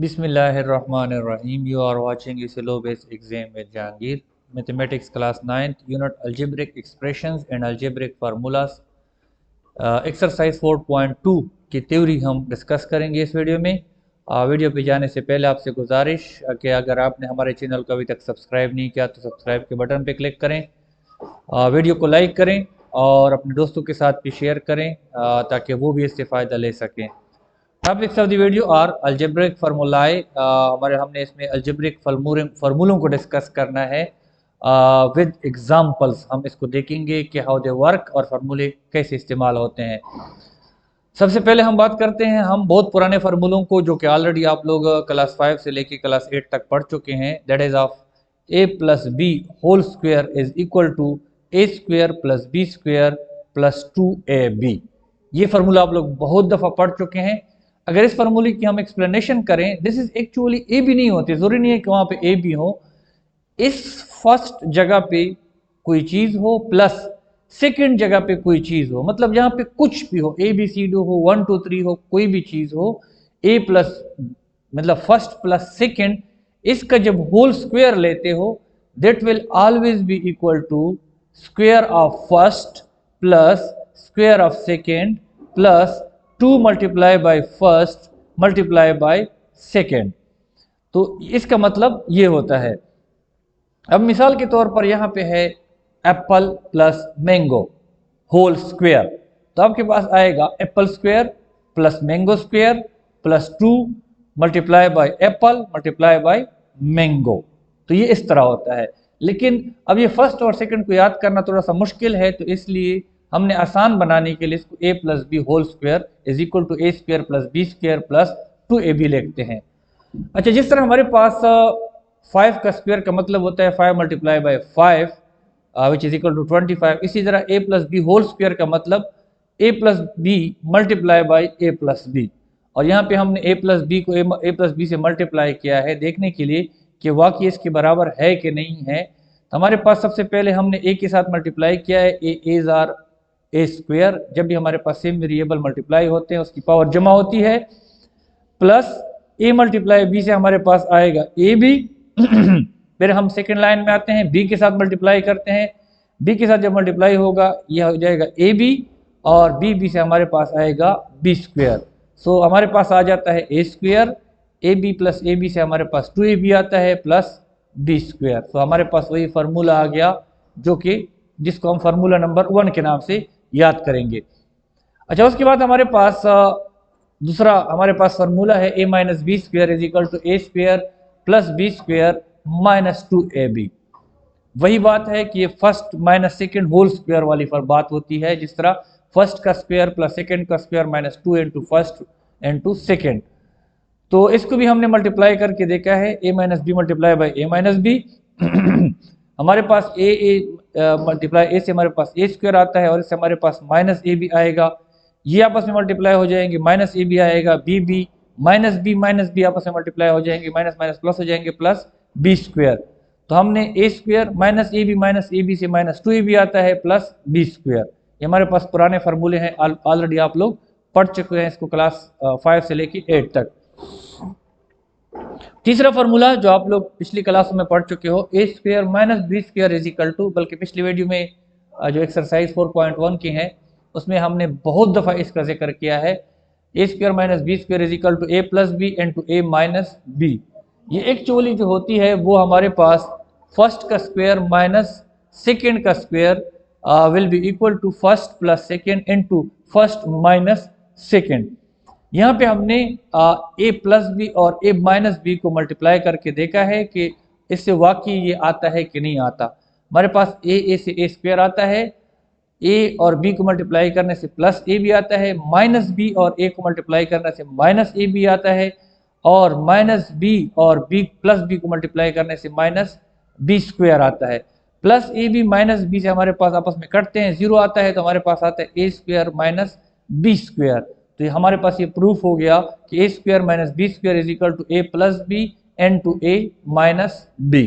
Bismillahirrahmanirrahim. You are watching a syllabus exam with Jahangir. Mathematics class 9th unit algebraic expressions and algebraic formulas. Exercise 4.2 की theory हम discuss करेंगे इस video में। Video पे जाने से पहले आपसे गुजारिश कि अगर आपने हमारे चैनल को अभी तक सब्सक्राइब नहीं किया तो सब्सक्राइब के बटन पे क्लिक करें, वीडियो को लाइक करें और अपने दोस्तों के साथ भी शेयर करें ताकि वो भी इससे फ़ायदा ले सकें। Topics of the video are algebraic formulae. हमने इसमें अलजेब्रिक फार्मूलों को डिस्कस करना है विद एग्जांपल्स। हम इसको देखेंगे कि हाउ दे वर्क और फार्मूले कैसे इस्तेमाल होते हैं। सबसे पहले हम बात करते हैं हम बहुत पुराने फार्मूलों को, जो कि ऑलरेडी आप लोग क्लास 5 से लेके क्लास 8 तक पढ़ चुके हैं। That is of a plus B whole square is equal to a square plus B square plus 2ab। ये फार्मूला आप लोग बहुत दफ़ा पढ़ चुके हैं। अगर इस फार्मूले की हम एक्सप्लेनेशन करें, दिस इज एक्चुअली ए भी नहीं होती, जरूरी नहीं है कि वहां पे ए भी हो। इस फर्स्ट जगह पे कोई चीज हो प्लस सेकंड जगह पे कोई चीज हो, मतलब जहां पे कुछ भी हो, ए बी सी डी हो, 1 2 3 हो, कोई भी चीज हो, ए प्लस मतलब फर्स्ट प्लस सेकंड, इसका जब होल स्क्वायर लेते हो that will always be equal to square of first plus square of second plus 2 multiply by first multiply by second. तो इसका मतलब ये होता है। अब मिसाल के तौर पर यहाँ पे है apple plus mango whole square, तो आपके पास आएगा apple square plus mango square plus 2 multiply by apple multiply by mango. तो ये इस तरह होता है। लेकिन अब ये फर्स्ट और सेकंड को याद करना थोड़ा सा मुश्किल है, तो इसलिए हमने आसान बनाने के लिए इसको a plus B whole square is equal to a square plus B square plus 2ab लिखते हैं। अच्छा, जिस तरह हमारे पास 5 का स्क्वायर का मतलब होता है 5 multiply by 5 which is equal to 25, इसी तरह a plus B whole square का मतलब a plus B multiply by a plus B. और यहाँ पे हमने a प्लस बी को a प्लस बी से मल्टीप्लाई किया है देखने के लिए कि वाकई इसके बराबर है कि नहीं है। तो हमारे पास सबसे पहले हमने a के साथ मल्टीप्लाई किया है, a आर ए स्क्वायर, जब भी हमारे पास सेम वेरिएबल मल्टीप्लाई होते हैं उसकी पावर जमा होती है, प्लस ए मल्टीप्लाई बी से हमारे पास आएगा ए बी। फिर हम सेकेंड लाइन में आते हैं, बी के साथ मल्टीप्लाई करते हैं, बी के साथ जब मल्टीप्लाई होगा यह हो जाएगा ए बी और बी से हमारे पास आएगा बी स्क्वायर। सो हमारे पास आ जाता है A square, A B plus A B से हमारे पास 2ab आता है प्लस बी स्क्वायर। तो हमारे पास वही फार्मूला आ गया जो कि जिसको हम फार्मूला नंबर 1 के नाम से याद करेंगे। अच्छा, उसके बाद हमारे पास दूसरा हमारे पास फार्मूला है a minus B square is equal to A square plus B square minus 2ab। वही बात है कि ये first minus second whole square वाली बात होती है, जिस तरह फर्स्ट का स्क्वायर प्लस सेकेंड का square minus 2 into first into second. तो इसको भी हमने मल्टीप्लाई करके देखा है, a minus B multiply by A minus B. हमारे पास ए मल्टीप्लाई ए से हमारे पास ए स्क्वायर आता है और इससे हमारे पास माइनस ए बी आएगा, ये आपस में मल्टीप्लाई हो जाएंगे, माइनस ए बी आएगा, बी माइनस बी आपस में मल्टीप्लाई हो जाएंगे, माइनस माइनस प्लस हो जाएंगे, प्लस बी स्क्वायर। तो हमने A square minus A B से माइनस 2ab आता है प्लस बी स्क्वायर। ये हमारे पास पुराने फार्मूले हैं, ऑलरेडी आप लोग पढ़ चुके हैं इसको क्लास 5 से लेके 8 तक। तीसरा फार्मूला जो आप लोग पिछली क्लास में पढ़ चुके हो, A square minus B square is equal to, बल्कि पिछली वीडियो में जो एक्सरसाइज 4.1 की है उसमें हमने बहुत दफ़ा इसका जिक्र किया है। A square minus B square is equal to A plus B into A minus B. ये एक्चुअली जो होती है वो हमारे पास फर्स्ट का स्क्वायर माइनस सेकेंड का square will be equal to first plus second into first minus second. यहाँ पे हमने ए प्लस बी और ए माइनस बी को मल्टीप्लाई करके देखा है कि इससे वाकई ये आता है कि नहीं आता। हमारे पास ए से ए स्क्वायर आता है, ए और बी को मल्टीप्लाई करने से प्लस ए बी आता है, माइनस बी और ए को मल्टीप्लाई करने से माइनस ए बी आता है, और माइनस बी और बी प्लस बी को मल्टीप्लाई करने से माइनस बी स्क्वायर आता है। Plus A B minus B से हमारे पास आपस में कटते हैं, 0 आता है, तो हमारे पास आता है A square minus B square. तो हमारे पास ये प्रूफ हो गया कि A square minus B square is equal to A plus B N to A minus B.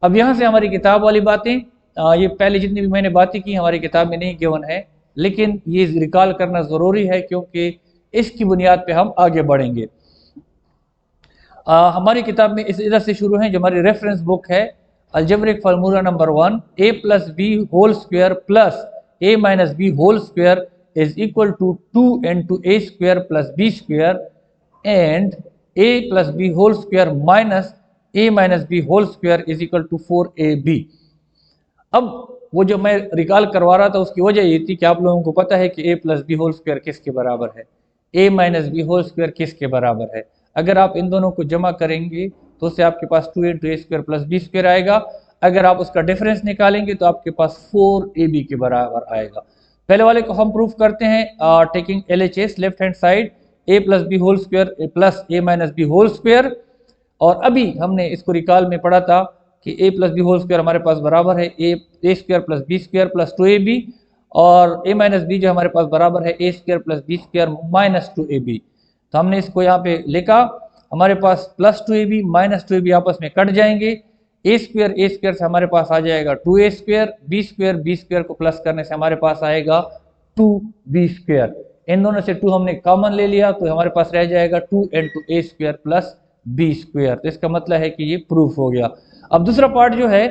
अब यहाँ से हमारी किताब वाली बातें, ये पहले जितनी भी मैंने बातें की हमारी किताब में नहीं गिवन है, लेकिन ये रिकॉल करना ज़रूरी है क्योंकि इसकी बुनियाद पे हम आगे बढ़ेंगे। हमारी किताब में इस इधर से शुरू है, जो हमारी रेफरेंस बुक है, algebraic formula number 1, a plus B whole square plus a minus B whole square is equal to 2 into a square plus b square and a plus B whole square minus a minus B whole square is equal to 4ab। अब वो जो मैं recall करवा रहा था उसकी वजह ये थी कि आप लोगों को पता है कि a plus B whole square किसके बराबर है, a minus B whole square किसके बराबर है। अगर आप इन दोनों को जमा करेंगे तो उससे आपके पास 2 into a square plus B square आएगा। अगर आप उसका डिफरेंस निकालेंगे तो आपके पास 4ab के बराबर आएगा। पहले वाले को हम प्रूफ करते हैं taking LHS left hand side, a plus B whole square plus a minus B whole square. और अभी हमने इसको रिकॉल में पढ़ा था कि a plus B whole square हमारे पास बराबर है a square plus B square plus 2ab, और a माइनस बी जो हमारे पास बराबर है a square plus B square minus 2ab। तो हमने इसको यहाँ पे लिखा, हमारे पास प्लस 2ab माइनस 2ab आपस में कट जाएंगे, a स्क्वायर से हमारे पास आ जाएगा 2a स्क्वायर, b स्क्वायर को प्लस करने से हमारे पास आएगा 2b स्क्वायर। इन दोनों से 2 हमने कॉमन ले लिया तो हमारे पास रह जाएगा 2 into a square plus b square. तो इसका मतलब है कि ये प्रूफ हो गया। अब दूसरा पार्ट जो है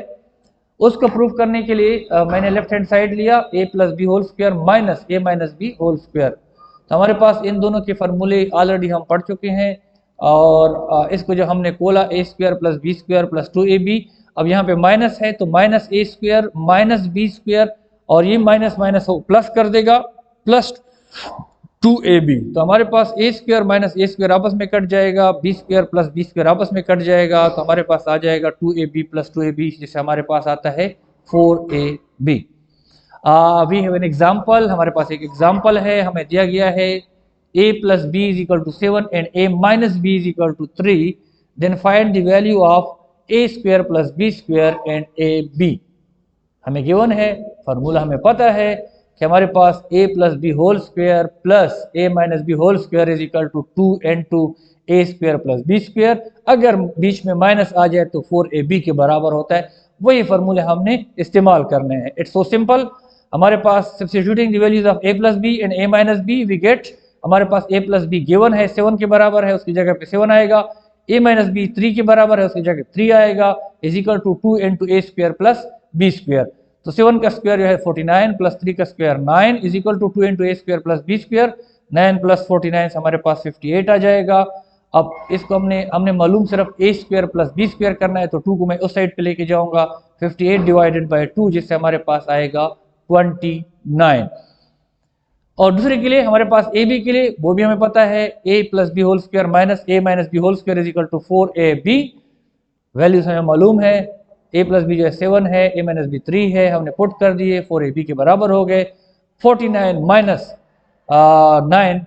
उसको प्रूफ करने के लिए मैंने लेफ्ट हैंड साइड लिया, a plus B whole square minus a minus B whole square. तो हमारे पास इन दोनों के फार्मूले ऑलरेडी हम पढ़ चुके हैं, और इसको जो हमने खोला a square plus B square plus 2ab। अब यहाँ पे माइनस है तो minus a square minus B square, और ये माइनस माइनस प्लस कर देगा प्लस 2ab। तो हमारे पास a square minus a square आपस में कट जाएगा, b square plus b square आपस में कट जाएगा, तो हमारे पास आ जाएगा 2ab प्लस 2ab, जिससे हमारे पास आता है 4ab। We have an example, हमारे पास एक एग्जाम्पल है, हमें दिया गया है a plus B is equal to 7 and a minus B is equal to 3, then find the value of a square plus B square and ab। हमें given है, formula हमें पता है कि हमारे पास a plus B whole square plus a minus B whole square is equal to 2 into a square plus B square. अगर बीच में माइनस आ जाए तो 4ab के बराबर होता है। वही फार्मूले हमने इस्तेमाल करने हैं। It's so simple. हमारे पास substituting the values of a plus B and a minus B we get, हमारे पास a प्लस बी गिवन है 7 के बराबर है, उसकी जगह पे 7 आएगा, a माइनस बी 3 के बराबर है, उसकी जगह 3 आएगा, is equal to 2 into a square plus b square. तो 7 का स्क्वायर जो है 49 प्लस 3 का square 9 is equal to 2 into a square plus b square. 9 plus 49 से हमारे पास 58 आ जाएगा। अब इसको हमने मालूम सिर्फ a square plus b square करना है, तो 2 को मैं उस साइड पे लेके जाऊंगा, 58 डिवाइडेड बाय 2, जिससे हमारे पास आएगा 29। और दूसरे के लिए हमारे पास ए बी के लिए वो भी हमें पता है, a plus B whole square minus a minus B whole square is equal to 4ab। Values हमें मालूम है, a प्लस बी जो है 7 है, a माइनस बी 3 है, हमने पुट कर दिए, 4ab के बराबर हो गए। 49 माइनस 9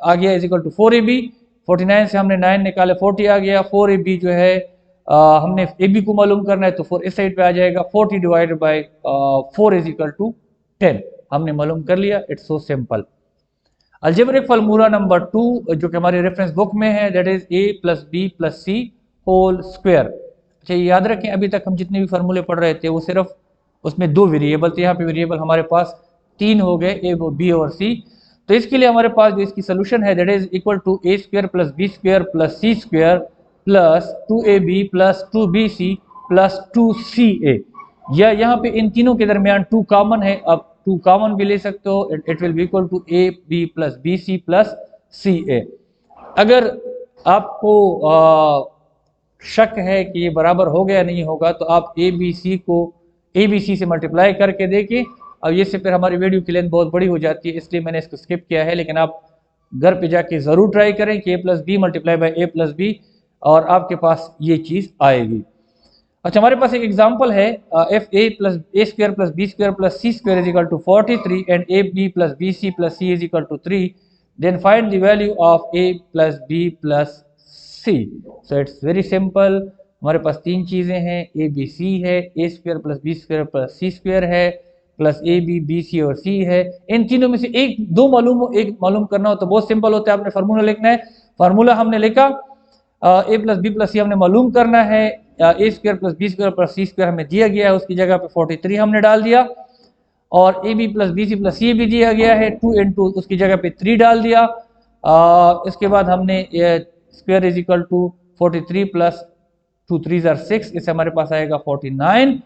आ गया इज इक्वल टू 4ab। 49 से हमने 9 निकाले 40 आ गया। 4ab जो है हमने ab को मालूम करना है, तो 4 इस साइड पे आ जाएगा, 40 divided by 4 is equal to 10। हमने मालूम कर लिया। It's so simple. Algebraic formula number 2 जो कि हमारी रेफरेंस बुक में है, that is a plus B plus C whole square. अच्छा, याद रखें अभी तक हम जितने भी फार्मूले पढ़ रहे थे वो सिर्फ उसमें 2 वेरिएबल थे, यहाँ पे वेरिएबल हमारे पास 3 हो गए, a b और c। तो इसके लिए हमारे पास जो इसकी सोल्यूशन है, that is equal to a square plus B square plus C square plus 2ab plus 2bc plus 2ca। या यहाँ पे इन तीनों के दरमियान 2 कॉमन है, अब 2 कॉमन भी ले सकते हो, it will be equal to A B plus B C plus C A. अगर आपको शक है कि ये बराबर हो गया नहीं होगा, तो आप ए बी सी को ए बी सी से मल्टीप्लाई करके देखें। अब ये से फिर हमारी वीडियो की लेंथ बहुत बड़ी हो जाती है, इसलिए मैंने इसको स्किप किया है, लेकिन आप घर पे जाके ज़रूर ट्राई करें कि A plus B multiply by A plus B, और आपके पास ये चीज़ आएगी। अच्छा, हमारे पास एक एग्जांपल है, if A plus A square plus B square plus C square is equal to 43 and A B plus B C plus C is equal to 3, then find the value of A plus B plus C. So it's very simple. हमारे पास 3 चीज़ें हैं, A B C है, A square plus B square plus C square है, plus A B B C और सी है। इन तीनों में से एक मालूम करना हो तो बहुत सिंपल होता है, आपने फार्मूला लिखना है। फार्मूला हमने लिखा, A plus B plus C हमने मालूम करना है, A square plus B square plus C square हमें दिया गया है, उसकी जगह पे 43 हमने डाल दिया, और A B plus B C plus C भी दिया गया है 2 into उसकी जगह पे 3 डाल दिया। इसके बाद हमने square is equal to 43 plus 2 3 ज़ार 6, इससे हमारे पास आएगा 49।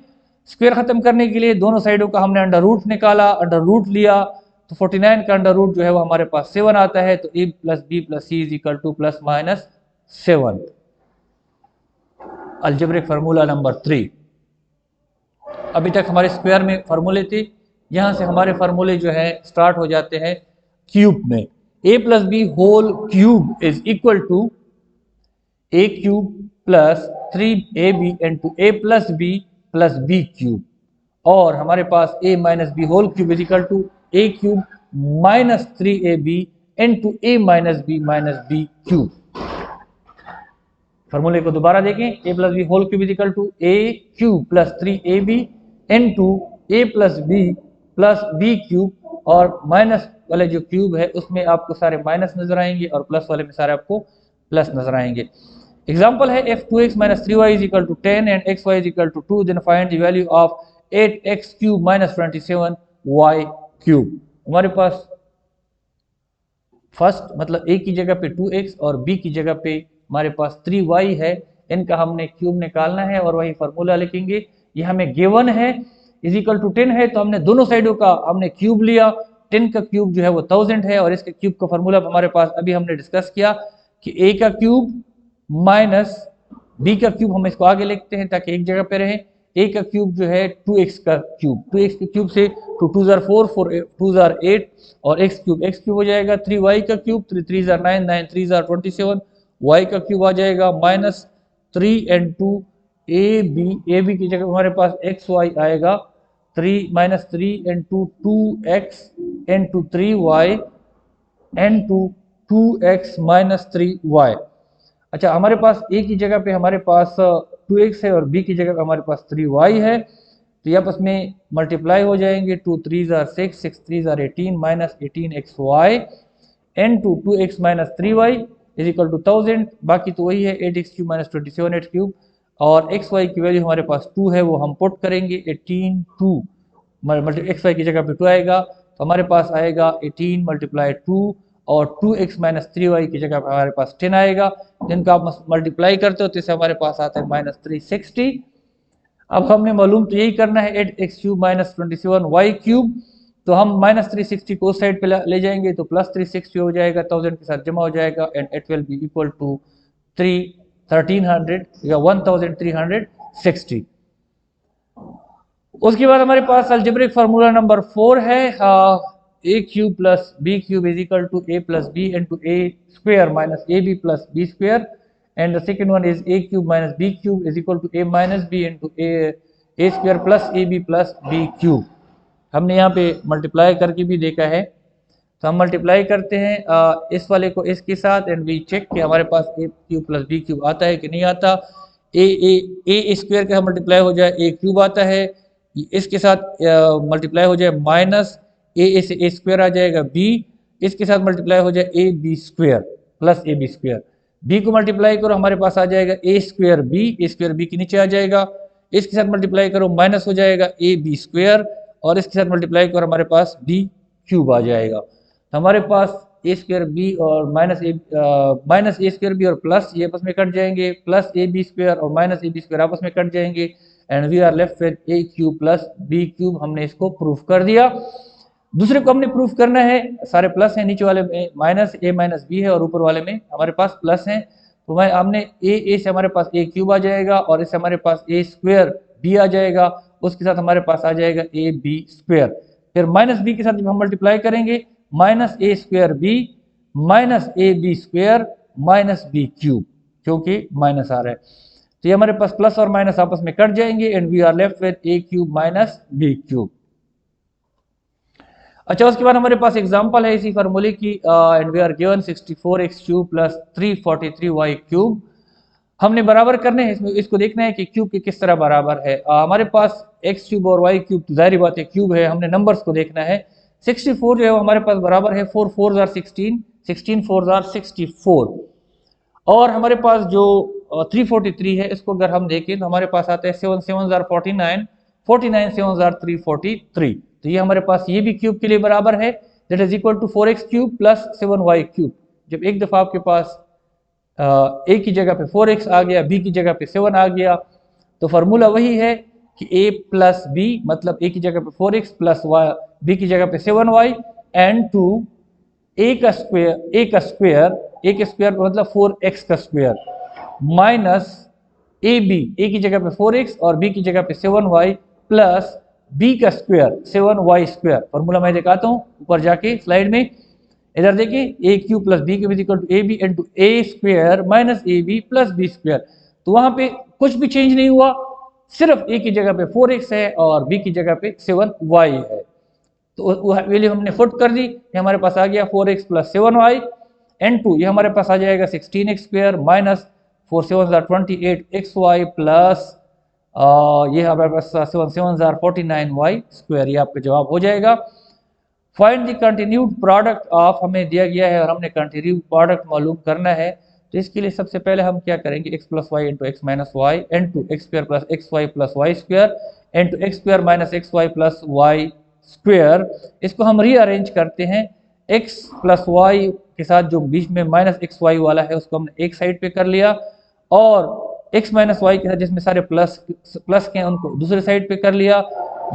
स्क्वायर खत्म करने के लिए दोनों साइडों का हमने अंडर रूट निकाला, अंडर रूट लिया, तो 49 का अंडर रूट जो है वो हमारे पास 7 आता है। तो a plus B plus C is equal to plus minus 7। Algebraic formula number 3। अभी तक हमारे स्क्वायर में फार्मूले थे, यहाँ से हमारे फार्मूले जो है स्टार्ट हो जाते हैं क्यूब में। a plus B whole cube is equal to a cube plus 3ab into a plus b cube, और हमारे पास a minus B whole cube is equal to a cube minus 3ab into a minus b cube. फॉर्मूले को दोबारा देखें, a plus B whole cube is equal to a cube plus 3ab into a plus b cube, और minus वाले जो cube है उसमें आपको सारे माइनस नजर आएंगे और प्लस वाले में सारे आपको प्लस नजर आएंगे। एग्जाम्पल है if 2x minus 3y is equal to 10 and xy is equal to 2 then find the value of 8x cube minus 27y cube. हमारे पास फर्स्ट मतलब a की जगह पे 2x और b की जगह पे हमारे पास 3y है, इनका हमने क्यूब निकालना है और वही फार्मूला लिखेंगे। ये हमें गिवन है, इज इक्वल टू 10 है, तो हमने दोनों साइडों का हमने क्यूब लिया। 10 का क्यूब जो है वो 1000 है, और इसके क्यूब का फार्मूला हमारे पास अभी हमने डिस्कस किया कि a का क्यूब माइनस b का क्यूब, हम इसको आगे लिखते हैं ताकि एक जगह पे रहे। a का क्यूब जो है 2x का क्यूब, 2x के क्यूब से 2 2 ज़ार 4 4 2 ज़ार 8 और x क्यूब हो जाएगा 3y का क्यूब, 3 3 ज़ार 9 9 3 ज़ार 27, y का क्यूब आ जाएगा माइनस 3 इंटू ab की जगह हमारे पास xy आएगा 3 minus 3 into 2x into 3y into 2x minus 3y। अच्छा, हमारे पास a की जगह पे हमारे पास 2x है और b की जगह पे हमारे पास 3y है, तो ये आपस में मल्टीप्लाई हो जाएंगे। 2 3 ज़ार 6 6 3 ज़ार 18 minus 18xy into 2x minus 3y is equal to 1000। बाकी तो वही है 8x क्यूब माइनस 27 8 क्यूब, और xy की वैल्यू हमारे पास 2 है, वो हम पुट करेंगे 18 2 xy की जगह पे 2 आएगा, तो हमारे पास आएगा 18 मल्टीप्लाई 2 और 2x माइनस 3y की जगह पर हमारे पास 10 आएगा। जिनका आप मल्टीप्लाई करते हो तो इससे हमारे पास आता है माइनस 360। अब हमने मालूम तो यही करना है 8x cube minus 27y cube, तो हम माइनस 360 को उस साइड पे ले जाएंगे तो प्लस 360 हो जाएगा, 1000 के साथ जमा हो जाएगा, and it will be equal to 1300 या 1360। उसके बाद हमारे पास अलजेब्रिक फार्मूला नंबर 4 है, a cube plus b cube is equal to a plus b into a square minus ab plus b square, and the second one is a cube minus b cube is equal to a minus b into a square plus ab plus b cube. हमने यहाँ पे multiply करके भी देखा है, तो हम multiply करते हैं इस वाले को इसके साथ, एंड वी चेक कि हमारे पास a cube plus b cube आता है कि नहीं आता। a स्क्वायर का मल्टीप्लाई हो जाए a क्यूब आता है, इसके साथ मल्टीप्लाई हो जाए माइनस a से a स्क्वायर आ जाएगा b, इसके साथ मल्टीप्लाई हो जाए a b square plus a b square, b को मल्टीप्लाई करो हमारे पास आ जाएगा a स्क्वायर b के नीचे आ जाएगा, इसके साथ मल्टीप्लाई करो माइनस हो जाएगा a b स्क्वायर, और इसके साथ मल्टीप्लाई करो हमारे पास b क्यूब आ जाएगा। तो हमारे पास a स्क्वायर b और माइनस a स्क्वायर b और प्लस ये आपस में कट जाएंगे, प्लस a b स्क्वायर और माइनस a b स्क्वायर आपस में कट जाएंगे, and we are left with a cube plus b cube. हमने इसको प्रूफ कर दिया। दूसरे को हमने प्रूफ करना है, सारे प्लस हैं, नीचे वाले में माइनस a माइनस b है और ऊपर वाले में हमारे पास प्लस हैं, तो हमने a से हमारे पास a क्यूब आ जाएगा और इससे हमारे पास a स्क्वायर b आ जाएगा, उसके साथ हमारे पास आ जाएगा a b स्क्वायर, फिर माइनस b के साथ जब हम मल्टीप्लाई करेंगे minus a square b minus a b square minus b cube, क्योंकि माइनस आ रहा है, तो ये हमारे पास प्लस और माइनस आपस में कट जाएंगे, and we are left with a cube minus b cube. अच्छा, उसके बाद हमारे पास एग्जांपल है इसी फार्मूले की, and we are given 64x cube plus 343y cube. हमने बराबर करने हैं, इसको देखना है कि क्यूब के किस तरह बराबर है। हमारे पास x क्यूब और y क्यूब, तो जाहिर बात है क्यूब है, हमने नंबर्स को देखना है। 64 जो है वो हमारे पास बराबर है 4 4 ज़ार 16 16 4 ज़ार 64, और हमारे पास जो 343 है इसको अगर हम देखें तो हमारे पास आता है 7 7 ज़ार 49 49 7 ज़ार 343, तो ये हमारे पास ये भी क्यूब के लिए बराबर है, that is equal to 4x cube plus 7y cube. जब एक दफ़ा आपके पास a की जगह पे 4x आ गया, b की जगह पे 7 आ गया। तो फार्मूला वही है कि a प्लस बी, मतलब a की जगह पे 4x प्लस वाई, b की जगह पे 7y, एंड टू a का स्क्वायर मतलब 4x का स्क्वायर माइनस ए की जगह पे 4x और b की जगह पे 7y प्लस b का स्क्वायर 7y स्क्वायर। फॉर्मूला मैं दिखाता हूँ ऊपर जाके स्लाइड में। इधर देखिए, A cube plus B cube equal to A B into A square minus A B plus B square. तो वहां पे कुछ भी चेंज नहीं हुआ, सिर्फ ए की जगह पे 4x है और बी की जगह पे 7y है। तो वैल्यू हमने फुट कर दी, ये हमारे पास आ गया 4x plus 7y and to ये हमारे पास आ जाएगा 16x square minus 4 7 28xy plus ये हमारे पास 7 7 49y स्क्वायर। ये आपका जवाब हो जाएगा। Find the continued product of, हमें दिया गया है और हमने कंटिन्यूड प्रोडक्ट मालूम करना है। तो इसके लिए सबसे पहले हम क्या करेंगे, x plus Y into X minus Y and two X square plus X Y plus Y square and two X square minus X Y plus Y square. इसको हम रीअरेंज करते हैं, x प्लस वाई के साथ जो बीच में minus X Y वाला है उसको हमने एक साइड पे कर लिया, और x माइनस वाई के साथ जिसमें सारे प्लस के हैं उनको दूसरे साइड पे कर लिया।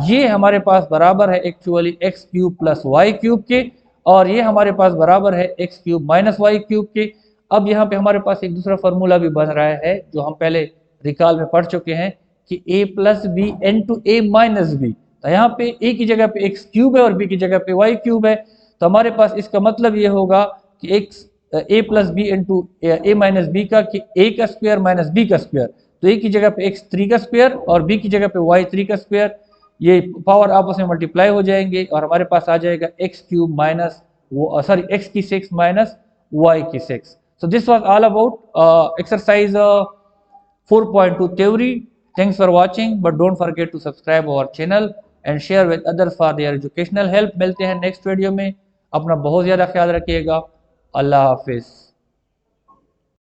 ये हमारे पास बराबर है actually X cube plus Y cube के, और ये हमारे पास बराबर है X cube minus Y cube के। अब यहाँ पे हमारे पास एक दूसरा फॉर्मूला भी बन रहा है जो हम पहले रिकॉल में पढ़ चुके हैं कि a plus B N to A minus B. तो यहाँ पे a की जगह पे एक्स क्यूब है और b की जगह पे वाई क्यूब है। तो हमारे पास इसका मतलब ये होगा कि x A plus B into A minus B का, कि a का स्क्वायर माइनस b का स्क्वायर। तो a की जगह पे x 3 का स्क्वायर और b की जगह पे y 3 का स्क्वायर, ये पावर आपस में मल्टीप्लाई हो जाएंगे और हमारे पास आ जाएगा एक्स क्यूब माइनस एक्स की 6 माइनस वाई की 6। So this was all about exercise 4.2 theory. Thanks for watching, but don't forget to subscribe our channel and share with others for their educational help. मिलते हैं next video में, अपना बहुत ज़्यादा ख्याल रखिएगा। अल्लाह हाफिज़।